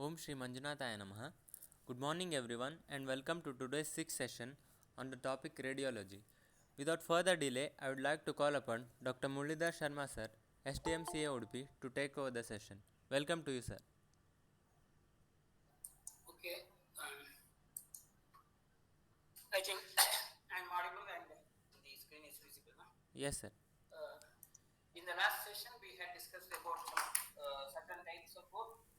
Om Shri Manjunathaya Namaha. Good morning everyone and welcome to today's 6th session on the topic radiology. Without further delay, I would like to call upon Dr. Muralidhar Sharma sir, STMCA Udupi, to take over the session. Welcome to you, sir. Okay, I think I'm audible and the screen is visible now. Yes, sir. In the last session, we had discussed about certain types of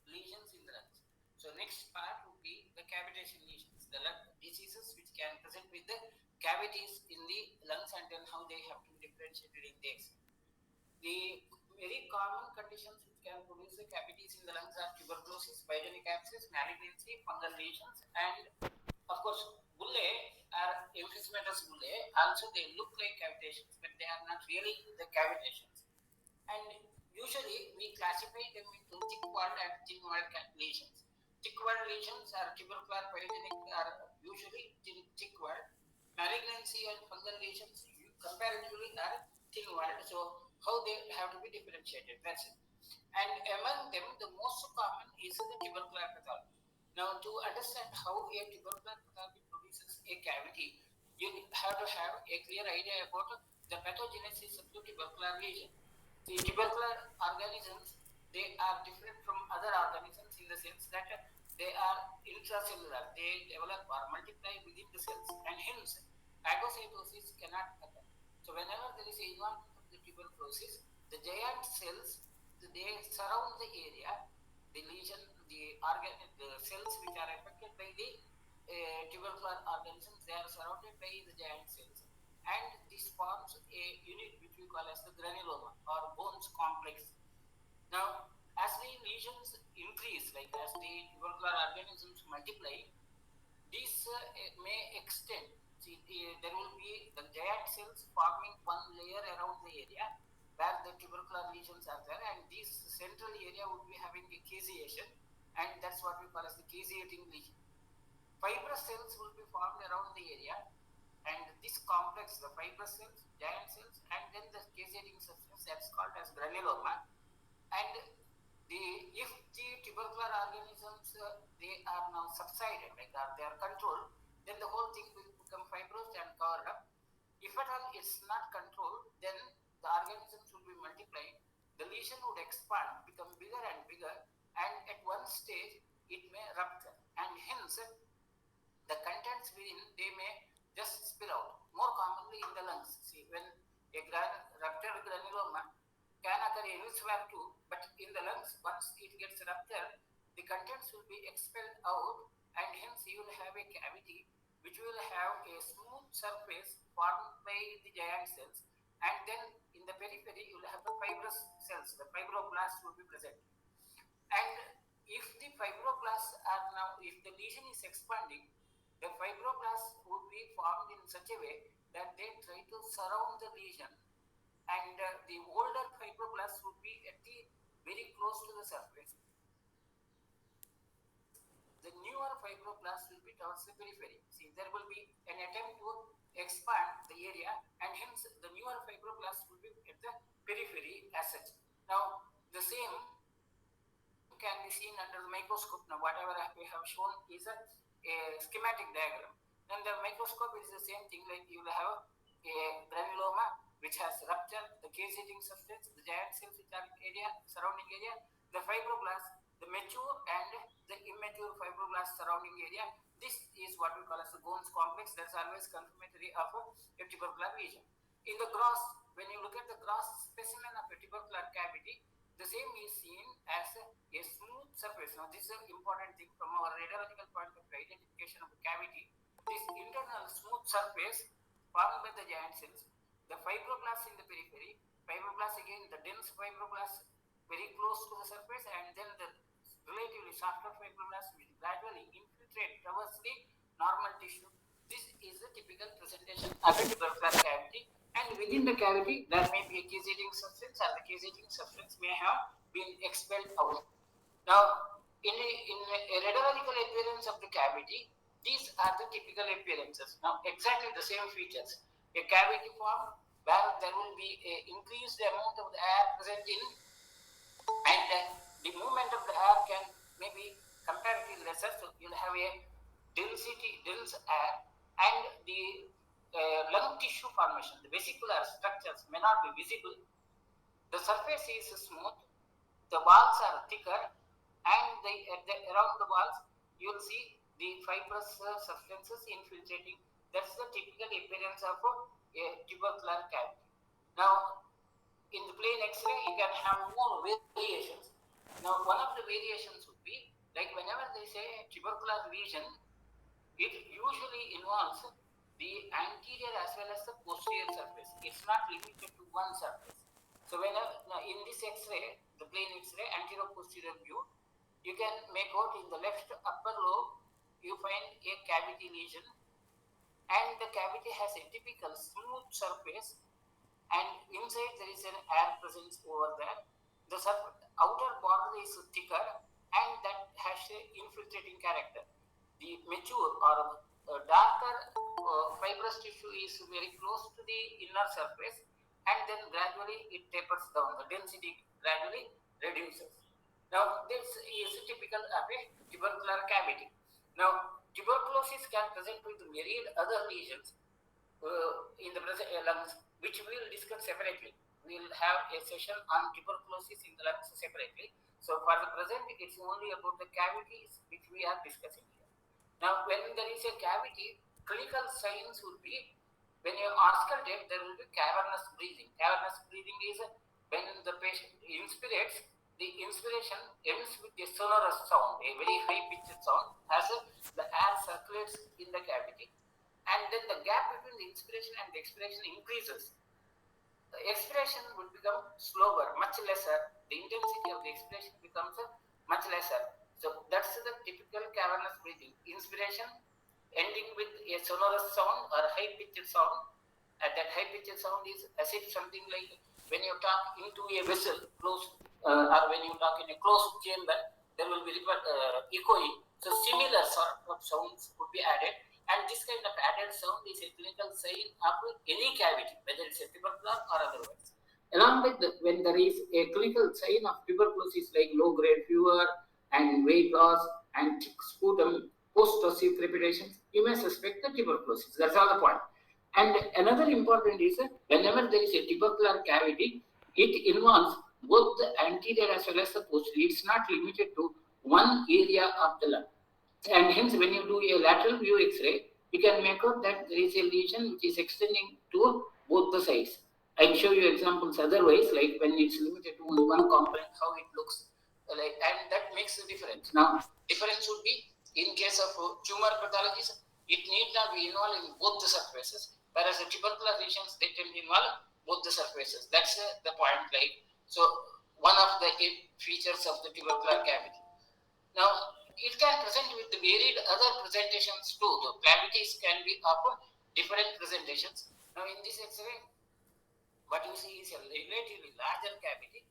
lesions in the lungs. So next part would be the cavitation lesions, the lung diseases which can present with the cavities in the lungs and then how they have to be differentiated in the X-ray. The very common conditions which can produce the cavities in the lungs are tuberculosis, pyogenic abscess, malignancy, fungal lesions, and of course, bullae are emphysematous bullae. Also, they look like cavitations, but they are not really the cavitations. And usually, we classify them into thick-walled and thin-walled lesions. Thick-walled lesions are tubercular, pyogenic, are usually thick-walled. Malignancy and fungal lesions comparatively are thin-walled. So, how they have to be differentiated? That's it. And among them, the most common is the tubercular pathology. Now, to understand how a tubercular pathology produces a cavity, you have to have a clear idea about the pathogenesis of the tubercular lesion. The tubercular organisms, they are different from other organisms in the sense that they are intracellular. They develop or multiply within the cells, and hence phagocytosis cannot occur. So whenever there is a involvement of the tuberculosis, the giant cells, they surround the area, the lesion, the cells which are affected by the tubercular organisms, they are surrounded by the giant cells, and this forms a unit which we call as the granuloma or bones complex. Now, as the lesions increase, like as the tubercular organisms multiply, these may extend. See, there will be the giant cells forming one layer around the area where the tubercular lesions are there, and this central area would be having a caseation, and that's what we call as the caseating lesion. Fibrous cells will be formed around the area, and this complex, the fibrous cells, giant cells, and then the caseating substance, that's called as granuloma. And if the tubercular organisms they are now subsided, like they are controlled, then the whole thing will become fibrous and covered up. If at all it's not controlled, then the organisms will be multiplying. The lesion would expand, become bigger and bigger, and at one stage it may rupture, and hence the contents within, they may just spill out, more commonly in the lungs. See, when a ruptured granuloma can occur elsewhere too, but in the lungs, once it gets ruptured, the contents will be expelled out, and hence you will have a cavity which will have a smooth surface formed by the giant cells, and then in the periphery you will have the fibrous cells, the fibroblasts will be present. And if the fibroblasts are now, if the lesion is expanding, the fibroblasts would be formed in such a way that they try to surround the lesion, and the older fibroblasts would be at the very close to the surface. The newer fibroblasts will be towards the periphery. See, there will be an attempt to expand the area, and hence the newer fibroblasts will be at the periphery as such. Now, the same can be seen under the microscope. Now, whatever we have shown is a schematic diagram. Then the microscope is the same thing, like you will have a granuloma which has ruptured, the caseating substance, the giant cells which are area, surrounding area, the fibroblasts, the mature and the immature fibroblasts surrounding area. This is what we call as the bones complex. That's always confirmatory of a tubercular lesion. In the gross, when you look at the gross specimen of a tubercular cavity, the same is seen as a smooth surface. Now, this is an important thing from our radiological point of view, identification of the cavity. This internal smooth surface formed by the giant cells, the fibroblasts in the periphery, fibroblasts again, the dense fibroblasts very close to the surface, and then the relatively softer fibroblasts which gradually infiltrate towards the normal tissue. This is the typical presentation of a tubercular cavity. And within the cavity, there may be a caseating substance, or the caseating substance may have been expelled out. Now, in a radiological appearance of the cavity, these are the typical appearances. Now, exactly the same features. A cavity formed where there will be an increased amount of the air present in, and the movement of the air can maybe comparatively lesser, so you'll have a dense air, and the lung tissue formation, the vesicular structures may not be visible. The surface is smooth, the walls are thicker, and around the walls you'll see the fibrous substances infiltrating. That's the typical appearance of a tubercular cavity. Now, in the plain X-ray, you can have more variations. Now, one of the variations would be like whenever they say tubercular lesion, it usually involves the anterior as well as the posterior surface. It's not limited to one surface. So whenever in this X-ray, the plain X-ray, anterior-posterior view, you can make out in the left upper lobe, you find a cavity lesion, and the cavity has a typical smooth surface, and inside there is an air presence over there. The outer border is thicker, and that has a infiltrating character. The mature or darker fibrous tissue is very close to the inner surface, and then gradually it tapers down. The density gradually reduces. Now, this is typical of a tubercular cavity. Now, tuberculosis can present with myriad other lesions in the lungs, which we will discuss separately. We will have a session on tuberculosis in the lungs separately. So, for the present, it's only about the cavities which we are discussing here. Now, when there is a cavity, clinical signs would be when you auscultate, there will be cavernous breathing. Cavernous breathing is when the patient inspirates, the inspiration ends with a sonorous sound, a very high pitched sound, as the air circulates in the cavity, and then the gap between the inspiration and the expiration increases. The expiration would become slower, much lesser. The intensity of the expiration becomes much lesser. So that's the typical cavernous breathing. Inspiration ending with a sonorous sound or high pitched sound. And that high pitched sound is as if something like when you talk into a vessel closed, or when you talk in a closed chamber, there will be echoing. So similar sort of sounds would be added, and this kind of added sound is a clinical sign of any cavity, whether it's a tubercular or otherwise. Along with when there is a clinical sign of tuberculosis like low-grade fever and weight loss and thick sputum, post-toxic crepitations, you may suspect the tuberculosis. That's all the point. And another important is whenever there is a tubercular cavity, it involves both the anterior as well as the posterior. It's not limited to one area of the lung. And hence, when you do a lateral view X-ray, you can make out that there is a lesion which is extending to both the sides. I'll show you examples otherwise, like when it's limited to only one component, how it looks like, and that makes a difference. Now, difference would be in case of tumor pathologies, it need not be involved in both the surfaces, whereas the tubercular lesions, they tend to involve both the surfaces. That's the point. Like, so one of the features of the tubercular cavity. Now, it can present with the varied other presentations too. The cavities can be of different presentations. Now, in this X-ray, what you see is a relatively larger cavity.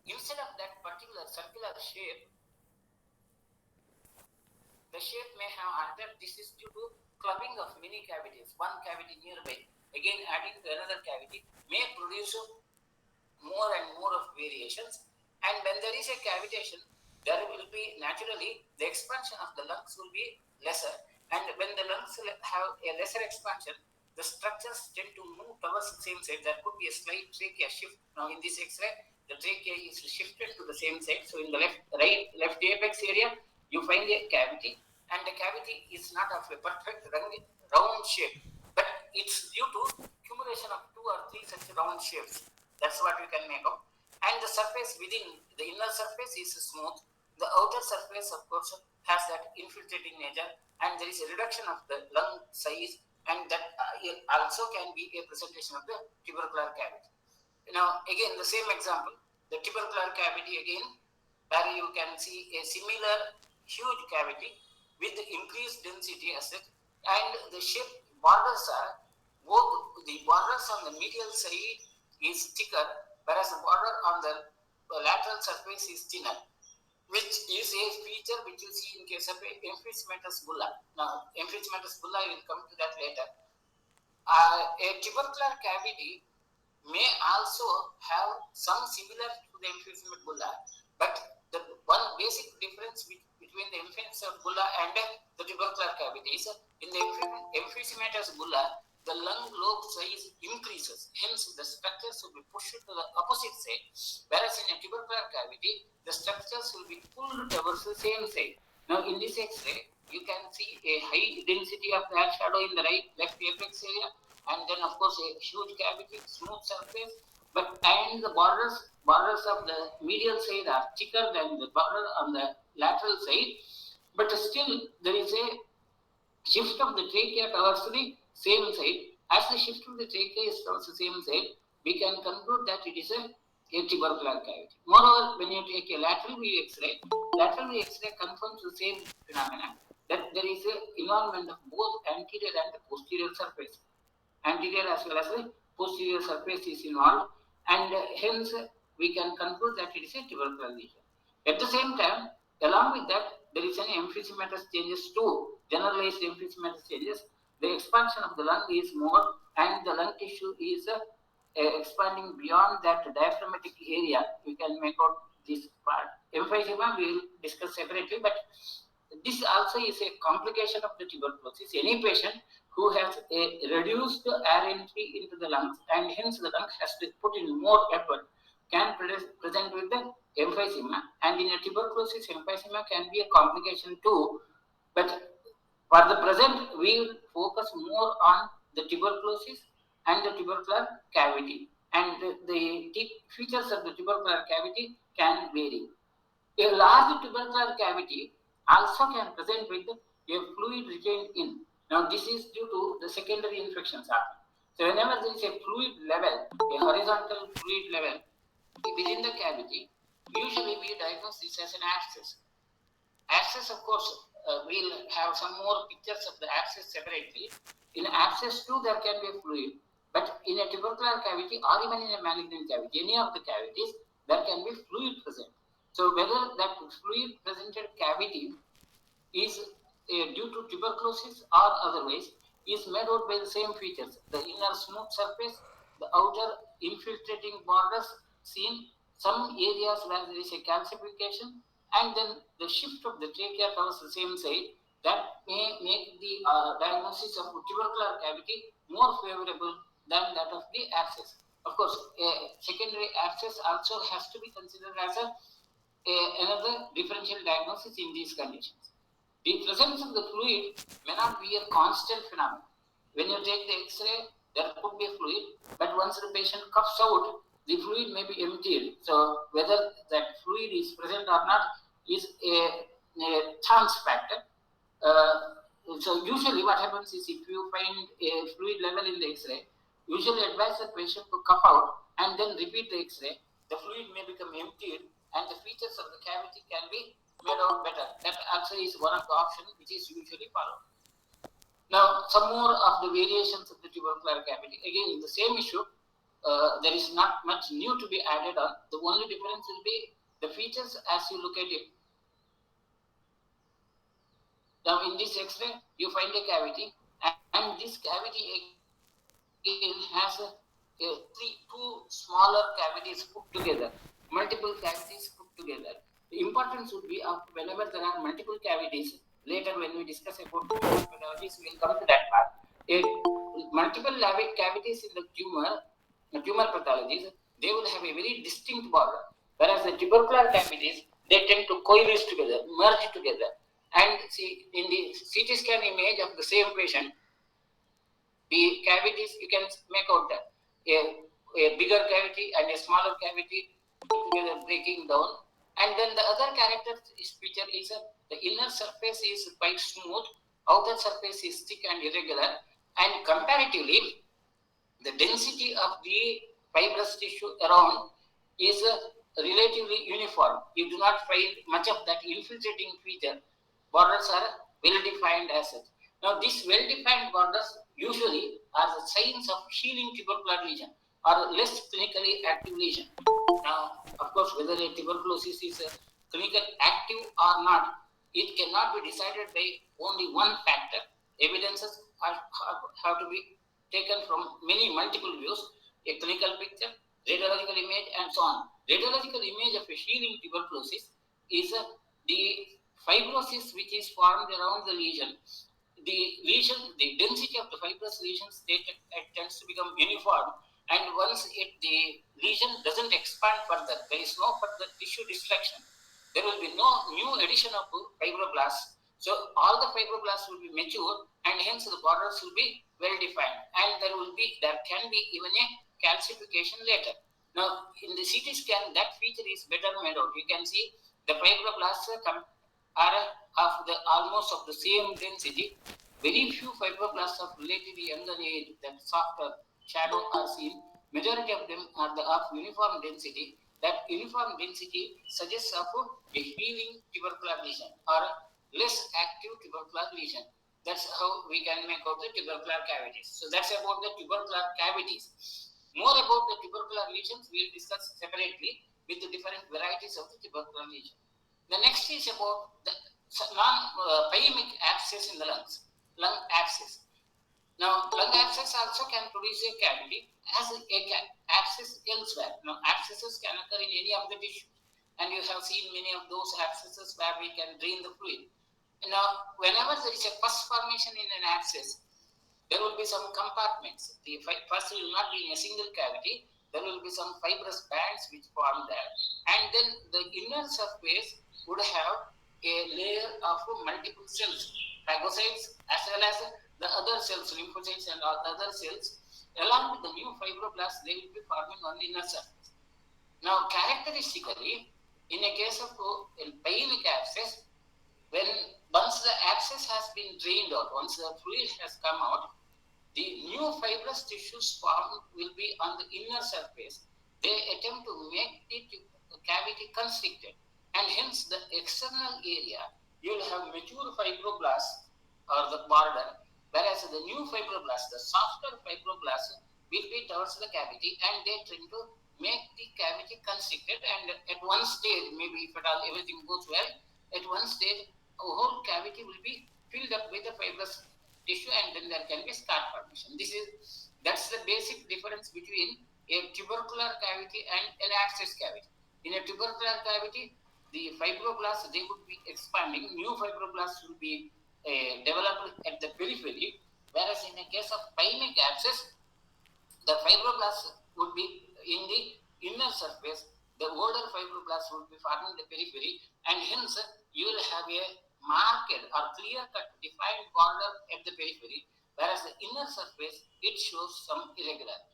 Instead of that particular circular shape, the shape may have altered. This is due to clubbing of many cavities. One cavity nearby, again adding to another cavity, may produce more and more of variations. And when there is a cavitation, there will be naturally the expansion of the lungs will be lesser. And when the lungs have a lesser expansion, the structures tend to move towards the same side. There could be a slight trachea shift. Now in this X-ray, the trachea is shifted to the same side. So in the left apex area, you find a cavity, and the cavity is not of a perfect round shape, but it's due to accumulation of 2 or 3 such round shapes. That's what we can make out. And the surface within the inner surface is smooth. The outer surface, of course, has that infiltrating nature, and there is a reduction of the lung size, and that also can be a presentation of the tubercular cavity. Now, again, the same example, the tubercular cavity again, where you can see a similar huge cavity with increased density as such, and the shape borders are both the borders on the medial side is thicker, whereas the border on the lateral surface is thinner, which is a feature which you see in case of emphysematous bulla. Now, emphysematous bulla, I will come to that later. A tubercular cavity may also have some similar to the emphysematous bulla, but the one basic difference which between the emphysematous bulla and the tubercular cavities. In the emphysematous bulla, the lung lobe size increases, hence the structures will be pushed to the opposite side, whereas in a tubercular cavity, the structures will be pulled towards the same side. Now in this X-ray, you can see a high density of that shadow in the left apex area, and then of course a huge cavity, smooth surface, and the borders of the medial side are thicker than the border on the lateral side, but still there is a shift of the trachea towards the same side. As the shift of the trachea is towards the same side, we can conclude that it is a tubercular cavity. Moreover, when you take a lateral view X-ray confirms the same phenomenon, that there is an involvement of both anterior and posterior surface. Anterior as well as the posterior surface is involved, and hence we can conclude that it is a tubercular lesion. At the same time, along with that, there is an emphysematous changes too, generalized emphysematous changes. The expansion of the lung is more, and the lung tissue is expanding beyond that diaphragmatic area. We can make out this part. Emphysema we will discuss separately, but this also is a complication of the tuberculosis. Any patient who has a reduced air entry into the lungs, and hence the lung has to put in more effort, can present with the emphysema. And in a tuberculosis, emphysema can be a complication too. But for the present, we will focus more on the tuberculosis and the tubercular cavity. And the features of the tubercular cavity can vary. A large tubercular cavity also can present with a fluid retained in. Now, this is due to the secondary infections happening. So, whenever there is a fluid level, a horizontal fluid level within the cavity, usually we diagnose this as an abscess. Abscess, of course, we'll have some more pictures of the abscess separately. In abscess too, there can be a fluid, but in a tubercular cavity or even in a malignant cavity, any of the cavities, there can be fluid present. So whether that fluid presented cavity is due to tuberculosis or otherwise is made out by the same features: the inner smooth surface, the outer infiltrating borders seen, some areas where there is a calcification, and then the shift of the trachea towards the same side, that may make the diagnosis of tubercular cavity more favorable than that of the abscess. Of course, a secondary abscess also has to be considered as another differential diagnosis in these conditions. The presence of the fluid may not be a constant phenomenon. When you take the X-ray, there could be a fluid, but once the patient coughs out, the fluid may be emptied. So whether that fluid is present or not is a chance factor. So usually what happens is, if you find a fluid level in the X-ray, usually advise the patient to cough out and then repeat the X-ray. The fluid may become emptied and the features of the cavity can be made out better. That also is one of the options which is usually followed. Now, some more of the variations of the tubercular cavity. Again, the same issue. There is not much new to be added on. The only difference will be the features as you look at it. Now, in this X-ray, you find a cavity, and this cavity again has two smaller cavities put together, multiple cavities put together. The importance would be of whenever there are multiple cavities. Later, when we discuss about pathologies, we will come to that part. Multiple cavities in the tumor pathologies, they will have a very distinct border, whereas the tubercular cavities, they tend to coalesce together, merge together. And see, in the CT scan image of the same patient, the cavities, you can make out that a bigger cavity and a smaller cavity together breaking down. And then the other feature is the inner surface is quite smooth, outer surface is thick and irregular, and comparatively, the density of the fibrous tissue around is relatively uniform. You do not find much of that infiltrating feature. Borders are well defined as such. Now, these well defined borders usually are the signs of healing tubercular lesion or less clinically active lesion. Now, of course, whether a tuberculosis is clinically active or not, it cannot be decided by only one factor. Evidences have to be taken from many multiple views: a clinical picture, radiological image, and so on. Radiological image of a healing tuberculosis is the fibrosis which is formed around the lesion, the density of the fibrous lesions, it tends to become uniform, and once the lesion doesn't expand further, there is no further tissue destruction, there will be no new addition of fibroblasts. So all the fibroblasts will be mature, and hence the borders will be well defined, and there can be even a calcification later. Now in the CT scan, that feature is better made out. You can see the fibroblasts are of the almost of the same density. Very few fibroblasts of relatively younger age that softer shadow are seen. Majority of them are of uniform density. That uniform density suggests of a healing tubercular lesion or less active tubercular lesion. That's how we can make out the tubercular cavities. So that's about the tubercular cavities. More about the tubercular lesions we will discuss separately with the different varieties of the tubercular lesion. The next is about the non-pyemic abscess in the lungs, lung abscess. Now, lung abscess also can produce a cavity as a abscess elsewhere. Now, abscesses can occur in any of the tissues, and you have seen many of those abscesses where we can drain the fluid. Now, whenever there is a pus formation in an abscess, there will be some compartments. The pus will not be in a single cavity. There will be some fibrous bands which form there, and then the inner surface would have a layer of multiple cells, phagocytes as well as the other cells, lymphocytes and all other cells. Along with the new fibroblasts, they will be forming on the inner surface. Now, characteristically, in a case of a pyemic abscess, once the abscess has been drained out, once the fluid has come out, the new fibrous tissues formed will be on the inner surface. They attempt to make the cavity constricted, and hence the external area you will have mature fibroblasts or the border, whereas the new fibroblasts, the softer fibroblasts, will be towards the cavity, and they tend to make the cavity constricted. And at one stage, maybe if at all everything goes well, at one stage, a whole cavity will be filled up with the fibrous tissue, and then there can be scar formation. That's the basic difference between a tubercular cavity and an abscess cavity. In a tubercular cavity, the fibroblasts, they would be expanding, new fibroblasts will be developed at the periphery, whereas in a case of pyemic abscess, the fibroblasts would be in the inner surface, the older fibroblasts would be forming the periphery, and hence you will have a marked or clear-cut defined border at the periphery, whereas the inner surface, it shows some irregularity.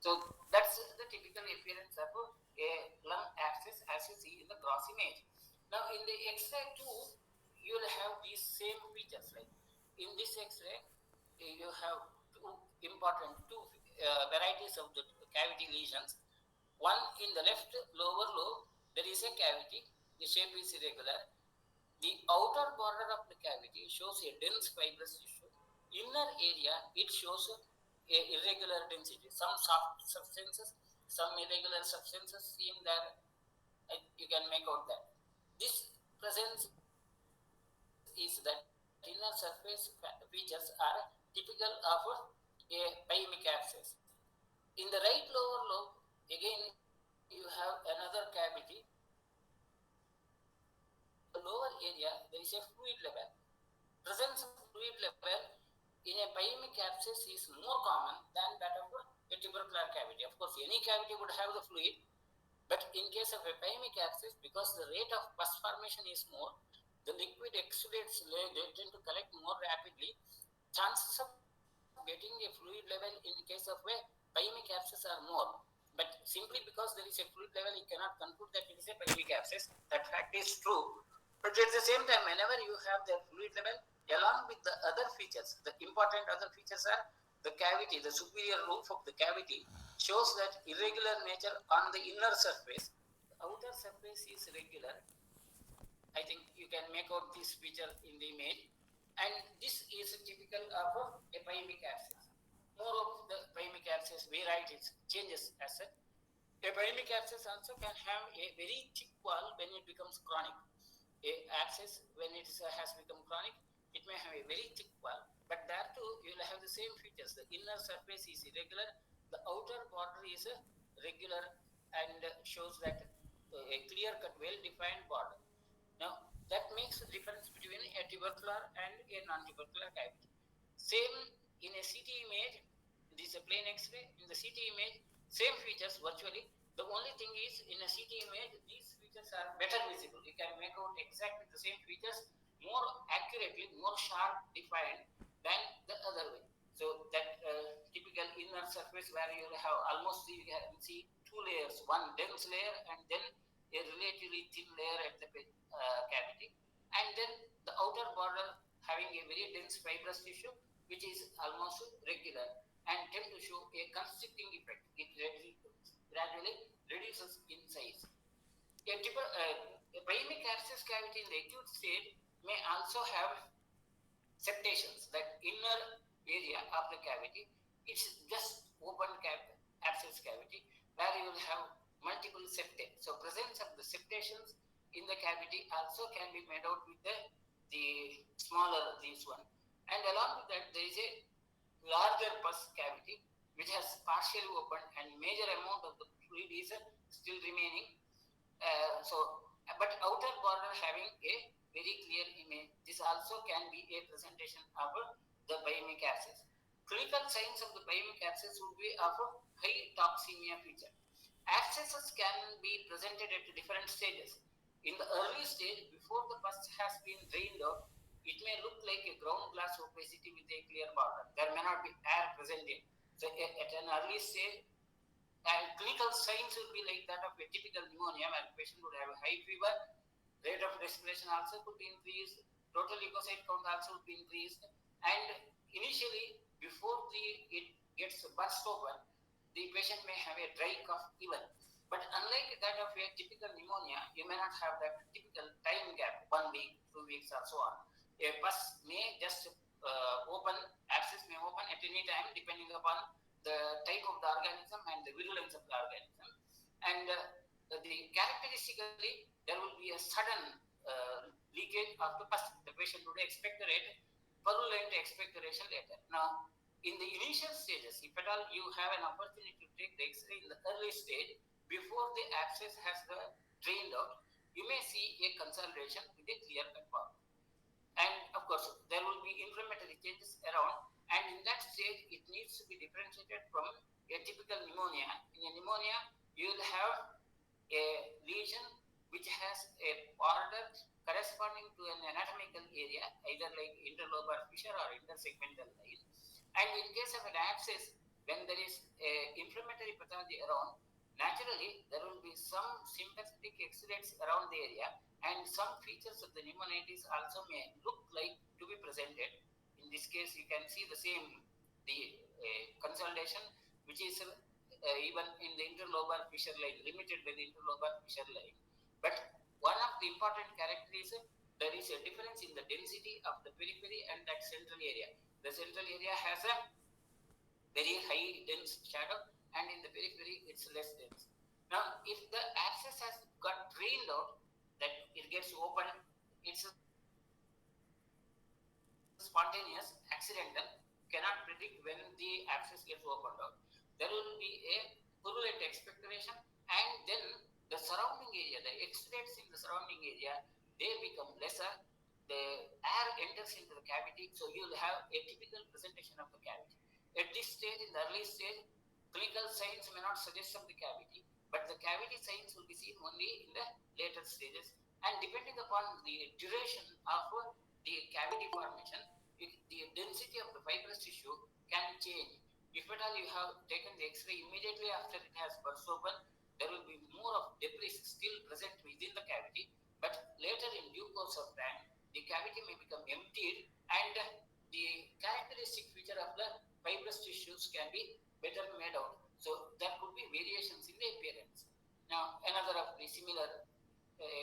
So that's the typical appearance of a lung abscess as you see in the gross image. Now in the X-ray too, you will have these same features. Like in this X-ray, you have two varieties of the cavity lesions. One in the left lower lobe, there is a cavity. The shape is irregular. The outer border of the cavity shows a dense fibrous tissue. Inner area, it shows a irregular density. Some soft substances, some irregular substances seen there. You can make out that. This presence is that inner surface features are typical of a pyemic abscess. In the right lower lobe, again you have another cavity. The lower area, there is a fluid level. Presence of fluid level in a pyemic abscess is more common than that of a tubercular cavity. Of course, any cavity would have the fluid, but in case of a pyemic abscess, because the rate of pus formation is more, the liquid exudates, they tend to collect more rapidly. Chances of getting a fluid level in the case of a pyemic abscess are more. But simply because there is a fluid level, you cannot conclude that it is a pyemic abscess. That fact is true. But at the same time, whenever you have the fluid level, along with the other features, the important other features are the cavity, the superior roof of the cavity shows that irregular nature on the inner surface. The outer surface is regular. I think you can make out this feature in the image. And this is typical of a pyemic abscess. More of the pyemic abscess, varieties, changes as such. A pyemic abscess also can have a very thick wall when it becomes chronic. A abscess, when it has become chronic, it may have a very thick wall, but there too you will have the same features. The inner surface is irregular, the outer border is regular and shows that a clear-cut, well-defined border. Now, that makes the difference between a tubercular and a non-tubercular cavity. Same in a CT image, this is a plain X-ray. In the CT image, same features virtually. The only thing is, in a CT image, these features are better visible. You can make out exactly the same features more accurately, more sharp defined than the other way. So that typical inner surface where you have almost you can see two layers, one dense layer and then a relatively thin layer at the cavity, and then the outer border having a very dense fibrous tissue which is almost regular and tend to show a constricting effect. It gradually reduces in size. A biemic abscess cavity in the acute stage may also have septations, that inner area of the cavity. It's just open abscess cavity where you will have multiple septae. So presence of the septations in the cavity also can be made out with the smaller this one. And along with that, there is a larger pus cavity which has partially opened and major amount of the fluid is still remaining. But outer border having a very clear image. This also can be a presentation of the biemic abscess. Clinical signs of the biemic abscess would be of high toxemia feature. Abscesses can be presented at different stages. In the early stage, before the pus has been drained out, it may look like a ground glass opacity with a clear border. There may not be air present in. So at an early stage, and clinical signs will be like that of a typical pneumonia, where the patient would have a high fever, rate of respiration also could be increased, total leukocyte count also would be increased, and initially, before it gets burst open, the patient may have a dry cough even. But unlike that of a typical pneumonia, you may not have that typical time gap, 1 week, 2 weeks, or so on. A pus may just open, abscess may open at any time depending upon the type of the organism and the virulence of the organism. And the characteristically, there will be a sudden leakage of the pus. The patient would expectorate, purulent expectoration later. Now, in the initial stages, if at all you have an opportunity to take the X-ray in the early stage, before the abscess has drained out, you may see a consolidation with a clear-cut border. And of course, there will be inflammatory changes around, and in that stage, it needs to be differentiated from a typical pneumonia. In a pneumonia, you will have a lesion which has a border corresponding to an anatomical area, either like interlobar fissure or intersegmental line. And in case of an abscess, when there is a inflammatory pathology around, naturally there will be some sympathetic exudates around the area, and some features of the pneumonitis also may look like to be presented. In this case, you can see the same, the consolidation, which is even in the interlobar fissure line, limited by the interlobar fissure line. But one of the important characteristics, there is a difference in the density of the periphery and that central area. The central area has a very high dense shadow, and in the periphery it's less dense. Now, if the abscess has got drained out, that it gets open, it's spontaneous, accidental, cannot predict when the abscess gets opened out. There will be a purulent expectoration, and then the surrounding area, the exudates in the surrounding area, they become lesser. The air enters into the cavity, so you will have a typical presentation of the cavity. At this stage, in the early stage, clinical signs may not suggest of the cavity, but the cavity signs will be seen only in the later stages. And depending upon the duration of the cavity formation, the density of the fibrous tissue can change. If at all you have taken the X-ray immediately after it has burst open, there will be more of debris still present within the cavity, but later in due course of time, the cavity may become emptied, and the characteristic feature of the fibrous tissues can be better made out. So there could be variations in the appearance. Now, another of the similar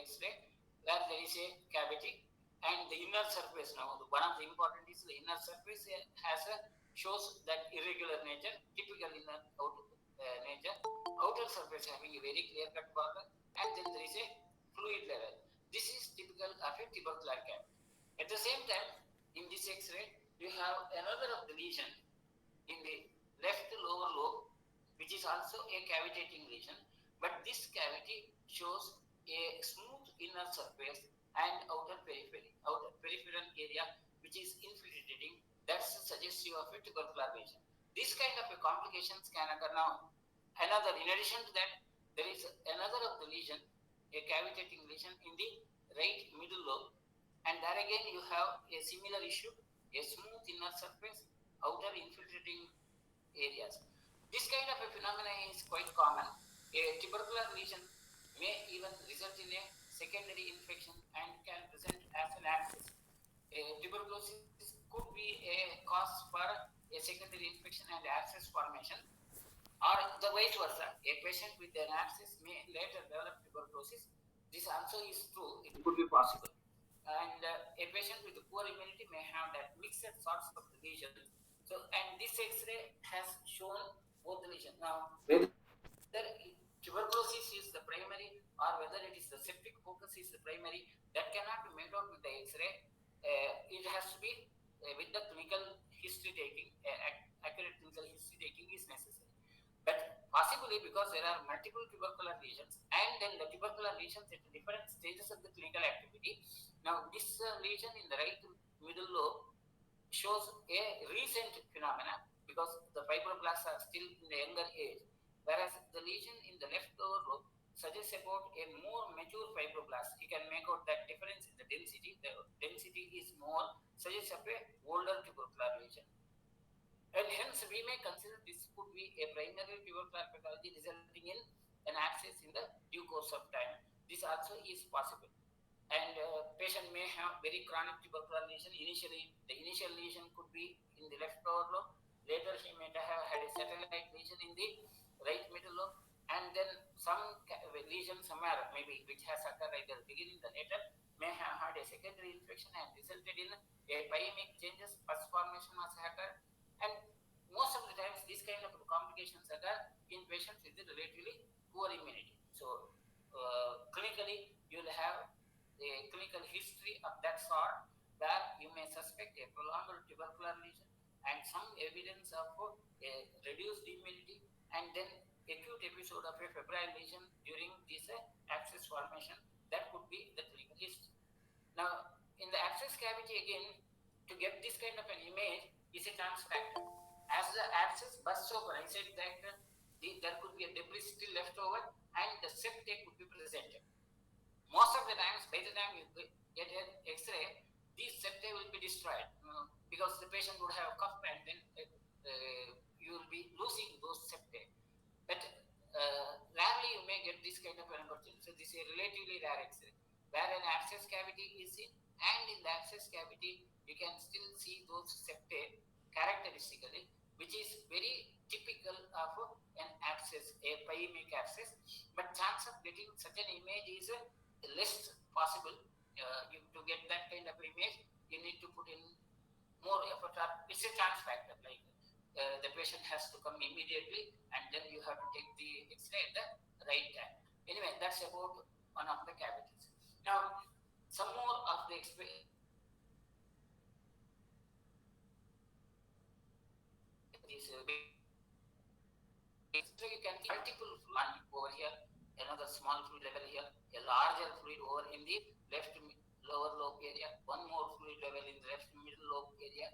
X-ray where there is a cavity and the inner surface. Now, one of the important is the inner surface shows that irregular nature, typical inner nature. Outer surface having a very clear-cut border, and then there is a fluid level. This is typical of a tubercular cavity. At the same time, in this X-ray, you have another of the lesion in the left lower lobe, which is also a cavitating lesion, but this cavity shows a smooth inner surface and outer peripheral area which is infiltrating. That's suggestive of a tubercular lesion. This kind of a complications can occur. Now, another, in addition to that, there is another of the lesion, a cavitating lesion in the right middle lobe, and there again you have a similar issue, a smooth inner surface, outer infiltrating areas. This kind of a phenomena is quite common. A tubercular lesion may even result in a secondary infection and can present as an abscess. Tuberculosis could be a cause for a secondary infection and abscess formation, or the vice versa. A patient with an abscess may later develop tuberculosis. This also is true. It could be possible. And a patient with poor immunity may have that mixed sorts of the lesions. So, and this X-ray has shown both the lesions. Now, whether tuberculosis is the primary or whether it is the septic focus is the primary, that cannot be made out with the X-ray. It has to be with the clinical history taking. Accurate clinical history taking is necessary. But possibly because there are multiple tubercular lesions and then the tubercular lesions at different stages of the clinical activity. Now, this lesion in the right middle lobe shows a recent phenomena because the fibroblasts are still in the younger age, whereas the lesion in the left lower lobe suggests about a more mature fibroblast. You can make out that difference in the density. The density is more, suggests of a older tubercular lesion. And hence, we may consider this could be a primary tubercular pathology resulting in an abscess in the due course of time. This also is possible. And patient may have very chronic tubercular lesion. Initially, the initial lesion could be in the left lower lobe. Later, he may have had a satellite lesion in the right middle lobe, and then some lesion somewhere maybe which has occurred at the beginning, the later may have had a secondary infection and resulted in a pyemic changes. Pus formation was occurred, and most of the times these kind of complications occur in patients with relatively poor immunity. So clinically, you'll have a clinical history of that sort where you may suspect a prolonged tubercular lesion and some evidence of a reduced immunity, and then acute episode of a febrile lesion during this abscess formation. That could be the clinical history. Now, in the abscess cavity again, to get this kind of an image is a chance factor. As the abscess bursts open, I said that there could be a debris still left over and the septate could be presented. Most of the times, by the time you get an X-ray, these septae will be destroyed because the patient would have a cough and then you will be losing those septae. But rarely you may get this kind of an opportunity. So this is a relatively rare X-ray where an abscess cavity is in, and in the abscess cavity you can still see those septae characteristically, which is very typical of an abscess, a pyemic abscess. But chance of getting such an image is less possible. To get that kind of image, you need to put in more effort. It's a chance factor. Like the patient has to come immediately, and then you have to take the X-ray at the right time. Anyway, that's about one of the cavities. Now, some more of the so you can see multiple fluid over here, another small fluid level here, a larger fluid over in the left lower lobe area, one more fluid level in the left middle lobe area.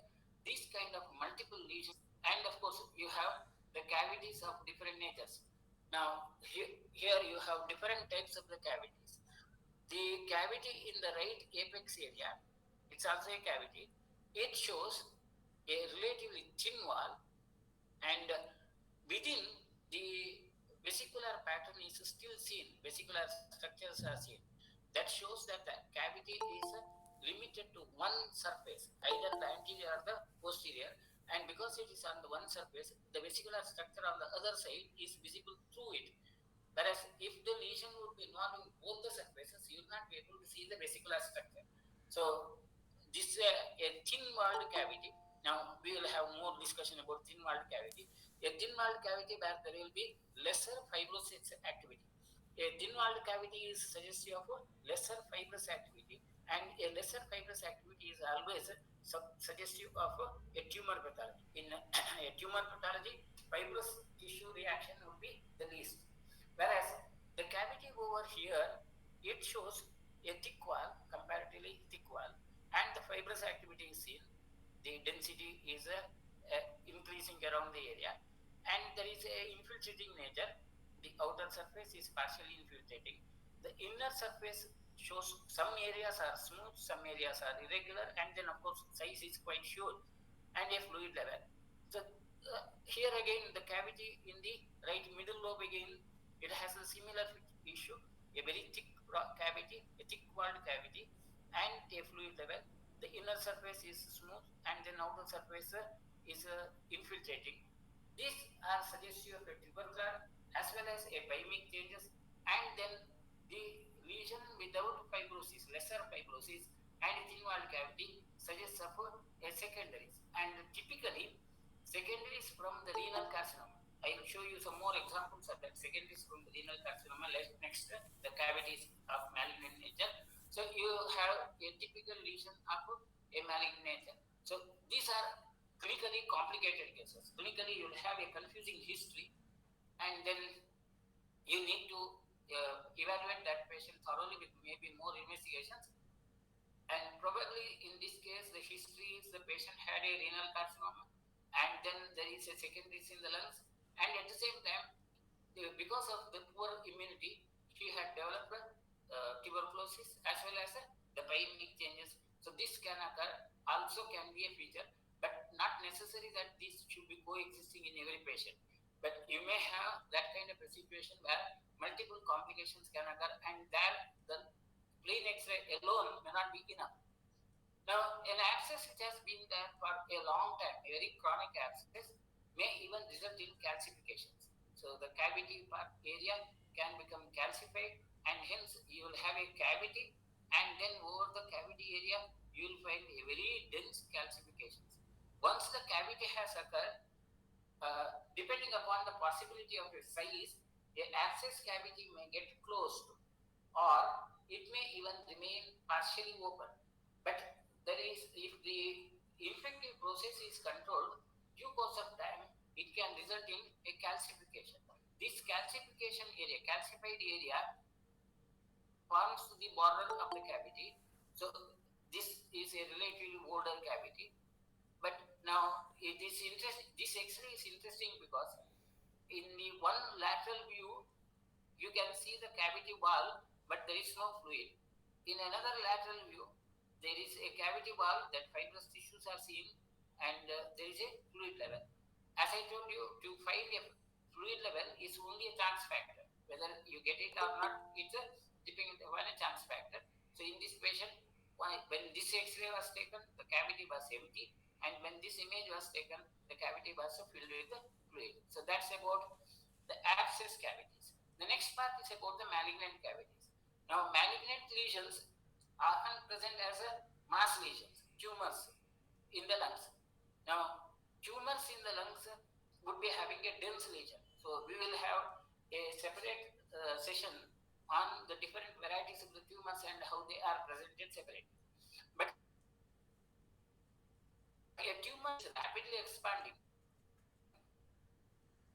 These kind of multiple lesions, and of course you have the cavities of different natures. Now here you have different types of the cavities. The cavity in the right apex area, it's also a cavity. It shows a relatively thin wall, and within the vesicular pattern is still seen, vesicular structures are seen. That shows that the cavity is limited to one surface, either the anterior or the posterior, and because it is on the one surface, the vesicular structure on the other side is visible through it. Whereas if the lesion would be involving both the surfaces, you will not be able to see the vesicular structure. So this is a thin-walled cavity. Now we will have more discussion about thin-walled cavity. A thin-walled cavity where there will be lesser fibrous activity. A thin-walled cavity is suggestive of lesser fibrous activity, and a lesser fibrous activity is always suggestive of a tumor pathology. In a tumor pathology, fibrous tissue reaction would be the least. Whereas the cavity over here, it shows a thick wall, comparatively thick wall, and the fibrous activity is seen. The density is increasing around the area, and there is a infiltrating nature. The outer surface is partially infiltrating. The inner surface shows some areas are smooth, some areas are irregular, and then of course size is quite huge, and a fluid level. So here again the cavity in the right middle lobe again, it has a similar issue, a very thick cavity, a thick walled cavity, and a fluid level. The inner surface is smooth, and then outer surface is infiltrating. These are suggestive of a tubercular as well as a biomic changes, and then the lesion without fibrosis, lesser fibrosis, and thin walled cavity suggests of a secondaries. And typically, secondaries from the renal carcinoma. I will show you some more examples of that secondaries from the renal carcinoma. Next, the cavities of malignant nature. So you have a typical lesion of a malignant nature. So these are clinically complicated cases. Clinically, you will have a confusing history, and then you need to evaluate that patient thoroughly with maybe more investigations. And probably in this case, the history is the patient had a renal carcinoma, and then there is a secondaries in the lungs, and at the same time, because of the poor immunity, she had developed tuberculosis as well as the biomic changes. So this can occur, also can be a feature, but not necessary that this should be coexisting in every patient. But you may have that kind of a situation where multiple complications can occur, and there the plain X-ray alone may not be enough. Now, an abscess which has been there for a long time, a very chronic abscess, may even result in calcifications. So the cavity part area can become calcified, and hence you will have a cavity, and then over the cavity area you will find a very dense calcifications. Once the cavity has occurred, depending upon the possibility of its size, the abscess cavity may get closed, or it may even remain partially open. But there is, if the infective process is controlled, due course of time, it can result in a calcification. This calcification area, calcified area, forms the border of the cavity. So this is a relatively older cavity. But now it is interesting. This X-ray is interesting because in the one lateral view, you can see the cavity wall, but there is no fluid. In another lateral view, there is a cavity wall that fibrous tissues are seen, and there is a fluid level. As I told you, to find a fluid level is only a chance factor. Whether you get it or not, it's a depending upon a chance factor. So in this patient, when this X-ray was taken, the cavity was empty, and when this image was taken, the cavity was filled with the fluid. So that's about the abscess cavities. The next part is about the malignant cavities. Now, malignant lesions often present as a mass lesions, tumors in the lungs. Now, tumors in the lungs would be having a dense lesion. So we will have a separate session on the different varieties of the tumors and how they are presented separately. But a tumor is rapidly expanding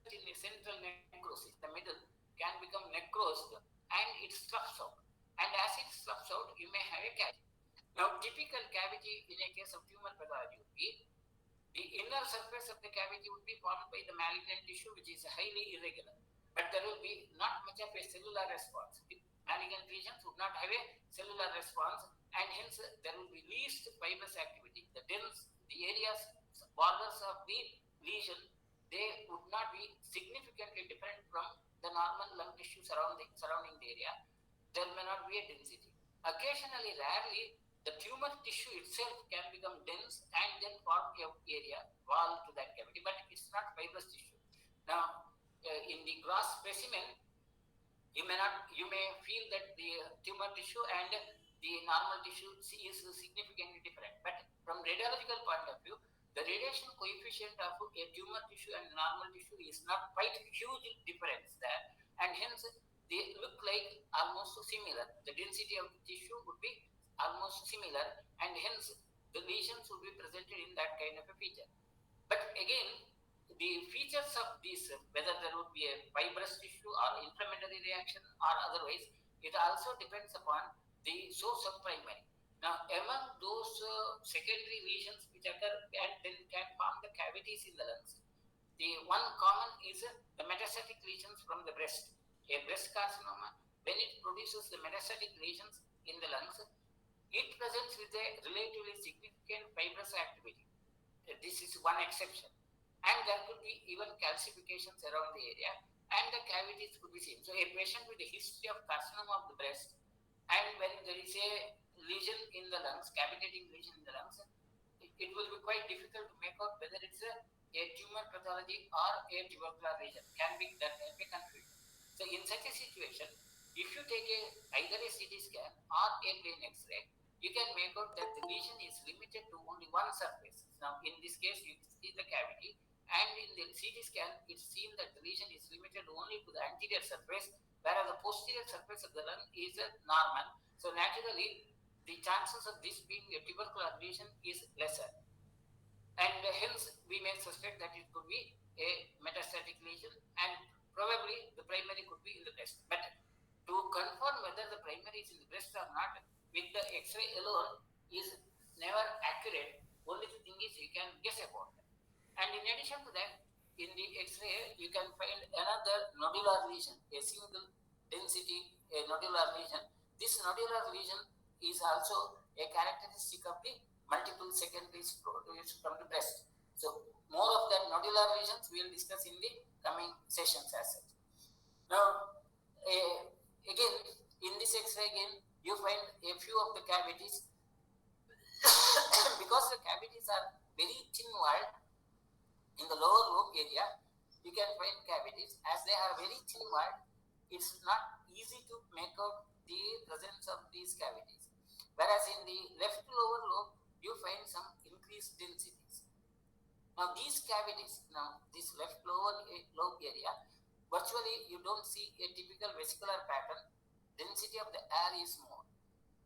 in the central necrosis, the middle can become necrosed, and it sloughs out. And as it sloughs out, you may have a cavity. Now, typical cavity in a case of tumor pathology would be the inner surface of the cavity would be formed by the malignant tissue, which is highly irregular. But there will be not much of a cellular response. The malignant lesions would not have a cellular response, and hence there will be least fibrous activity. The areas, borders of the lesion, they would not be significantly different from the normal lung tissue surrounding the area. There may not be a density. Occasionally, rarely, the tumor tissue itself can become dense and then form a area wall to that cavity, but it's not fibrous tissue. Now, in the gross specimen, you may feel that the tumor tissue and the normal tissue is significantly different. But from radiological point of view, the radiation coefficient of a tumor tissue and normal tissue is not quite huge difference there, and hence they look like almost similar. The density of the tissue would be almost similar, and hence the lesions would be presented in that kind of a feature. But again, the features of this, whether there would be a fibrous tissue or inflammatory reaction or otherwise, it also depends upon the source of primary. Now, among those secondary lesions which occur and then can form the cavities in the lungs, the one common is the metastatic lesions from the breast. A breast carcinoma, when it produces the metastatic lesions in the lungs, it presents with a relatively significant fibrous activity. This is one exception. And there could be even calcifications around the area, and the cavities could be seen. So, a patient with a history of carcinoma of the breast, and when there is a lesion in the lungs, cavitating lesion in the lungs, it will be quite difficult to make out whether it's a tumor pathology or a tubercular lesion. Can be confused. So, in such a situation, if you take either a CT scan or a plain X-ray, you can make out that the lesion is limited to only one surface. Now, in this case, you see the cavity, and in the CT scan, it's seen that the lesion is limited only to the anterior surface, whereas the posterior surface of the lung is normal. So, naturally, the chances of this being a tubercular lesion is lesser, and hence we may suspect that it could be a metastatic lesion, and probably the primary could be in the breast. But to confirm whether the primary is in the breast or not with the X-ray alone is never accurate. Only the thing is you can guess about that. And in addition to that, in the X-ray you can find another nodular lesion, a single density nodular lesion. This nodular lesion is also a characteristic of the multiple secondaries produced from the breast. So more of that nodular lesions we will discuss in the coming sessions as such. Now, again, in this X-ray again, you find a few of the cavities because the cavities are very thin walled in the lower lobe area. You can find cavities as they are very thin walled. It's not easy to make out the presence of these cavities. Whereas in the left lower lobe, you find some increased densities. Now these cavities, this left lower lobe area, virtually you don't see a typical vesicular pattern. Density of the air is more.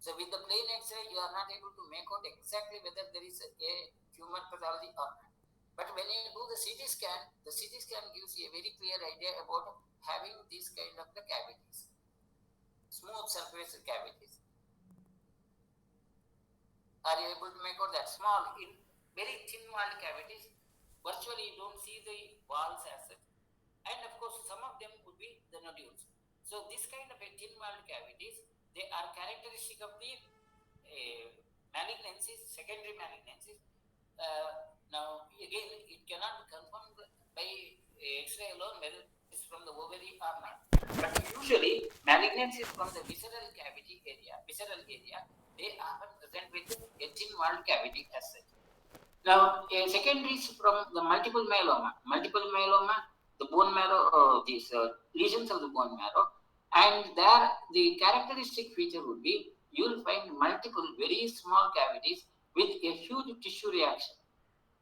So with the plain X-ray, you are not able to make out exactly whether there is a tumor pathology or not. But when you do the CT scan gives you a very clear idea about having this kind of the cavities, smooth surface cavities. Are you able to make out that small, in very thin walled cavities? Virtually you don't see the walls as such. And of course, some of them would be the nodules. So this kind of a thin walled cavities, they are characteristic of the malignancies, secondary malignancies. Now again, it cannot be confirmed by X-ray alone whether it's from the ovary or not. But usually, malignancies from the visceral cavity area, they often present with a thin walled cavity as such. Now, secondaries from the multiple myeloma, the bone marrow, these lesions of the bone marrow, and there the characteristic feature would be you will find multiple very small cavities with a huge tissue reaction.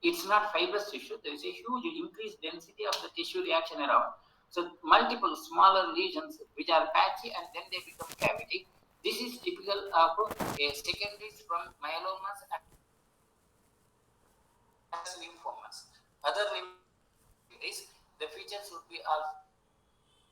It's not fibrous tissue, there is a huge increased density of the tissue reaction around. So, multiple smaller lesions which are patchy and then they become cavity. This is typical of secondaries from myelomas as lymphomas. Other lymphomas, the features would be all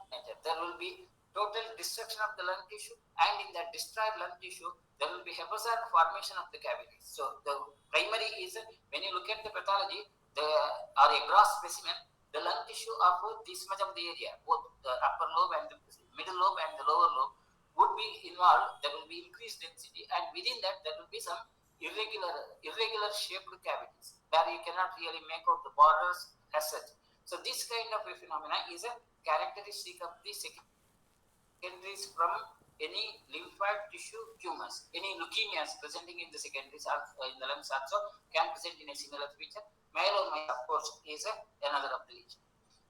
nature. There will be total destruction of the lung tissue, and in that destroyed lung tissue, there will be haphazard formation of the cavities. So the primary is when you look at the pathology, or a gross specimen, the lung tissue of this much of the area, both the upper lobe and the middle lobe and the lower lobe, would be involved. There will be increased density, and within that there will be some irregular shaped cavities where you cannot really make out the borders as such. So this kind of a phenomena is a characteristic of the secondaries from any lymphoid tissue tumors. Any leukemias presenting in the secondaries in the lungs also can present in a similar feature. Myeloma, of course, is another of the lesion.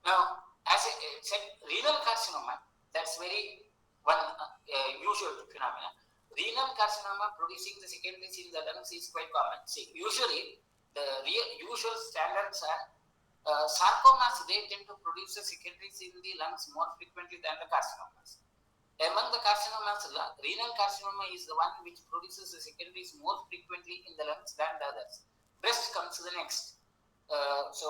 Now, as I said, renal carcinoma, that's very one usual phenomena. Renal carcinoma producing the secondaries in the lungs is quite common. See, usually the usual standards are sarcomas, they tend to produce the secondaries in the lungs more frequently than the carcinomas. Among the carcinomas, renal carcinoma is the one which produces the secondaries more frequently in the lungs than the others. Breast comes to the next. So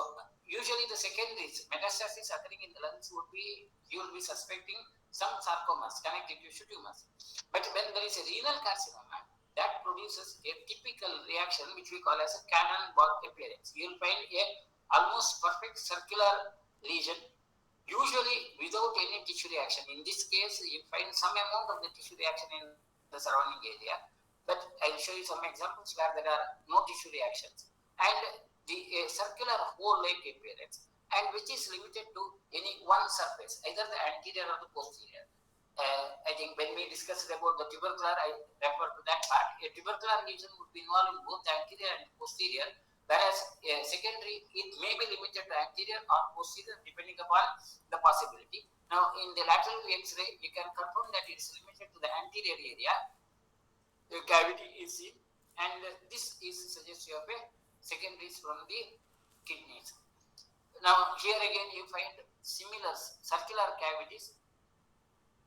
usually the secondaries, metastasis occurring in the lungs would be, you will be suspecting some sarcomas, connective tissue tumors. But when there is a renal carcinoma, that produces a typical reaction which we call as a cannonball appearance. You will find a almost perfect circular lesion, usually without any tissue reaction. In this case, you find some amount of the tissue reaction in the surrounding area, but I will show you some examples where there are no tissue reactions, and the circular hole-like appearance, and which is limited to any one surface, either the anterior or the posterior. I think when we discussed about the tubercular, I refer to that part. A tubercular lesion would be involved in both anterior and posterior, whereas secondary, it may be limited to anterior or posterior depending upon the possibility. Now, in the lateral X-ray, you can confirm that it is limited to the anterior area. The cavity is seen, and this is suggestive of a secondaries from the kidneys. Now, here again you find similar circular cavities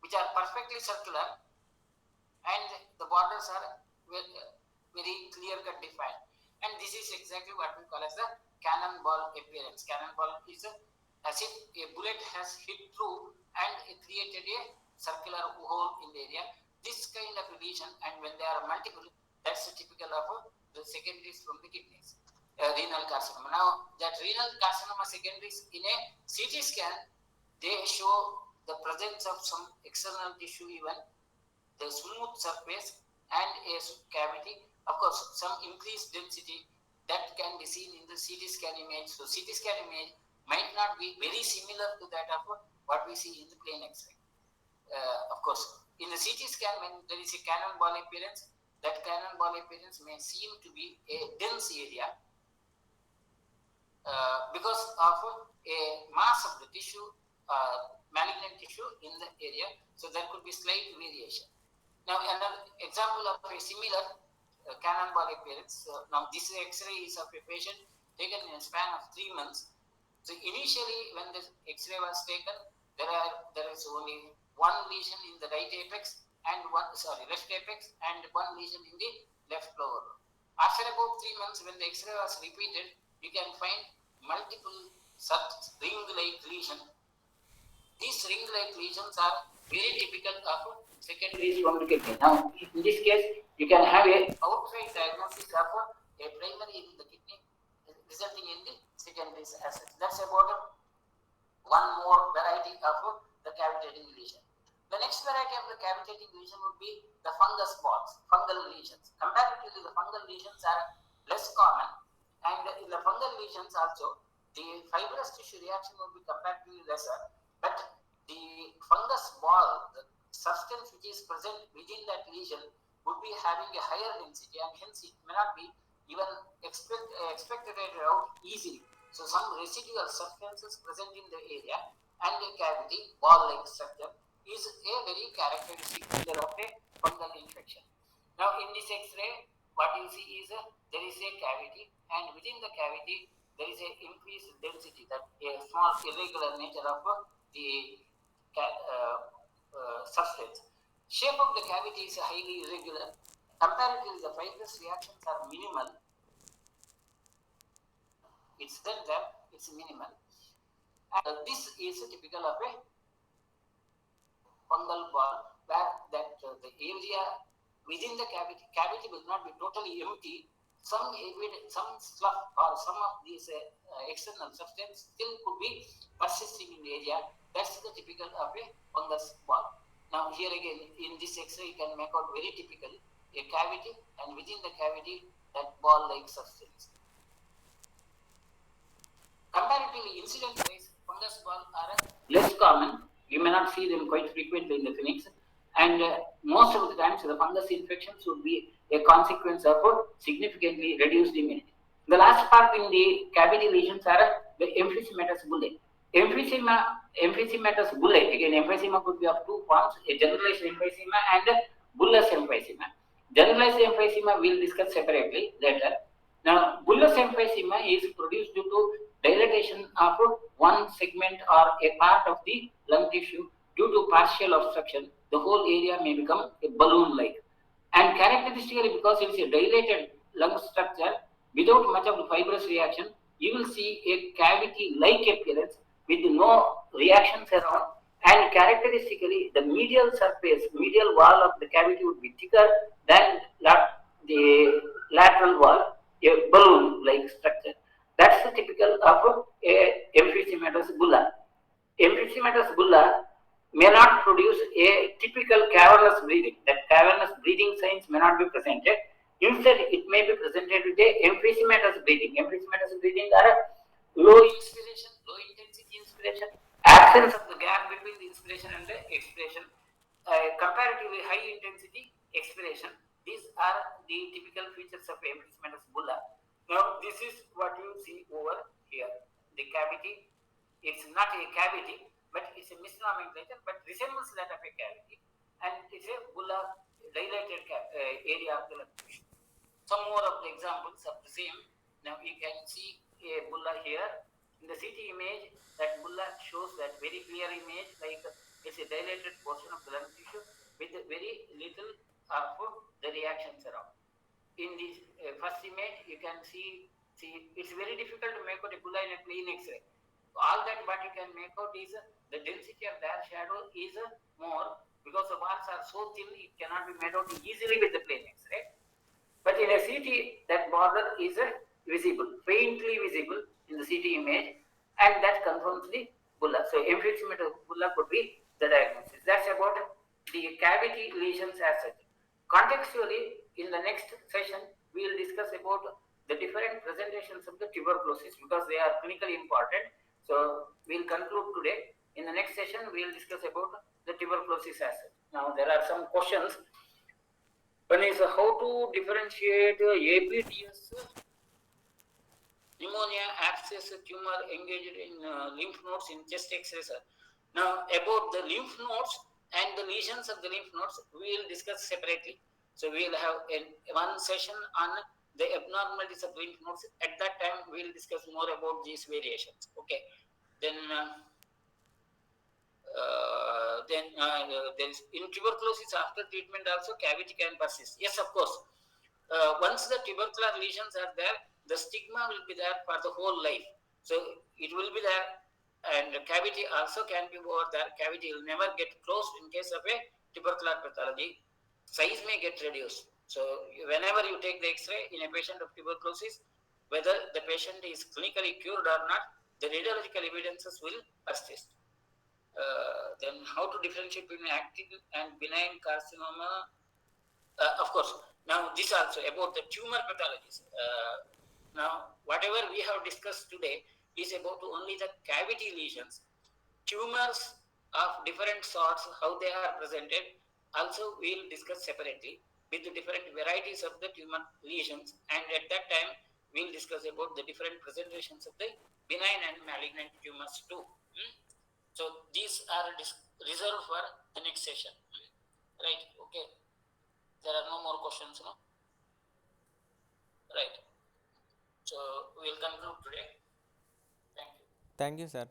which are perfectly circular, and the borders are very clear-cut defined. And this is exactly what we call as the cannonball appearance. Cannonball is as if a bullet has hit through and it created a circular hole in the area. This kind of lesion, and when they are multiple, that's typical of the secondaries from the kidneys. Renal carcinoma. Now, that renal carcinoma secondaries in a CT scan, they show the presence of some external tissue, even the smooth surface and a cavity. Of course, some increased density that can be seen in the CT scan image. So, CT scan image might not be very similar to that of what we see in the plain X-ray. Of course, in the CT scan, when there is a cannonball appearance, that cannonball appearance may seem to be a dense area because of a mass of the tissue, malignant tissue in the area. So there could be slight variation. Now, another example of a similar cannonball appearance. Now, this X-ray is of a patient taken in a span of 3 months. So initially, when the X-ray was taken, there is only one lesion in the right apex and left apex, and one lesion in the left lower. After about 3 months, when the X-ray was repeated, you can find multiple such ring-like lesions. These ring-like lesions are very typical of secondaries from the kidney. Now, in this case, you can have a outright diagnosis of a primary in the kidney, resulting in the secondaries as such. That's about one more variety of the cavitating lesion. The next variety of the cavitating lesion would be the fungus balls, fungal lesions. Comparatively, the fungal lesions are less common, and in the fungal lesions also, the fibrous tissue reaction would be comparatively lesser, but the fungus ball, the substance which is present within that lesion, would be having a higher density, and hence it may not be even expectorated out easily. So some residual substances present in the area, and a cavity, ball-like structure, is a very characteristic feature of a fungal infection. Now, in this X-ray, what you see is there is a cavity, and within the cavity there is a increased density, that a small irregular nature of the substance. Shape of the cavity is highly irregular. Comparatively, the fibrous reactions are minimal. It's said that it's minimal. And this is typical of a fungal ball, where that the area within the cavity will not be totally empty. Some slough or some of these external substance still could be persisting in the area. That's the typical of a fungus ball. Now, here again, in this X-ray, you can make out very typical a cavity, and within the cavity, that ball-like substance. Comparatively, incident-wise, fungus balls are less common. You may not see them quite frequently in the clinics, and most of the times the fungus infections would be a consequence of significantly reduced immunity. The last part in the cavity lesions are the emphysematous bullae. Emphysematous bullae, again, emphysema could be of two forms, a generalized emphysema and a bullous emphysema. Generalized emphysema we'll discuss separately later. Now, bullous emphysema is produced due to dilatation of one segment or a part of the lung tissue due to partial obstruction. The whole area may become a balloon-like. And characteristically, because it is a dilated lung structure without much of the fibrous reaction, you will see a cavity-like appearance with no reactions around, and characteristically the medial surface, medial wall of the cavity would be thicker than the lateral wall, a balloon-like structure. That's the typical of a emphysematous bulla. Emphysematous bulla may not produce a typical cavernous breathing. That cavernous breathing signs may not be presented. Instead, it may be presented with a emphysematous breathing. Emphysematous breathing are low inspiration, low intensity inspiration, absence of the gap between the inspiration and the expiration, comparatively high intensity expiration. These are the typical features of emphysematous bulla. Now, this is what you see over here. The cavity, it's not a cavity, but it's a misnomenclature, but resembles that of a cavity, and it's a bulla, dilated area of the lung tissue. Some more of the examples of the same. Now you can see a bulla here. In the CT image, that bulla shows that very clear image, like it's a dilated portion of the lung tissue with very little of the reactions around. In this first image, you can see it's very difficult to make out a bulla in a plain X-ray. All that what you can make out is the density of their shadow is more, because the walls are so thin, it cannot be made out easily with the plain X-ray. But in a CT, that border is visible, faintly visible in the CT image, and that confirms the bulla. So emphysematous bulla could be the diagnosis. That's about the cavity lesions as such. Contextually, in the next session, we will discuss about the different presentations of the tuberculosis, because they are clinically important. So we'll conclude today. In the next session, we will discuss about the tuberculosis as such. Now there are some questions. One is how to differentiate APTS, pneumonia, abscess, tumor engaged in lymph nodes in chest X-ray. Now about the lymph nodes and the lesions of the lymph nodes, we will discuss separately. So we will have one session on the abnormalities of lymph nodes. At that time, we will discuss more about these variations. Okay. Then there is in tuberculosis, after treatment also cavity can persist. Yes, of course. Once the tubercular lesions are there, the stigma will be there for the whole life. So it will be there, and the cavity also can be over there. Cavity will never get closed in case of a tubercular pathology. Size may get reduced. So whenever you take the X-ray in a patient of tuberculosis, whether the patient is clinically cured or not, the radiological evidences will persist. Then how to differentiate between active and benign carcinoma? Of course, now this also about the tumor pathologies. Now whatever we have discussed today is about only the cavity lesions. Tumors of different sorts, how they are presented, also we will discuss separately with the different varieties of the tumor lesions, and at that time we will discuss about the different presentations of the benign and malignant tumors too. So these are reserved for the next session. Right, okay. There are no more questions, no? Right. So we will conclude today. Thank you. Thank you, sir.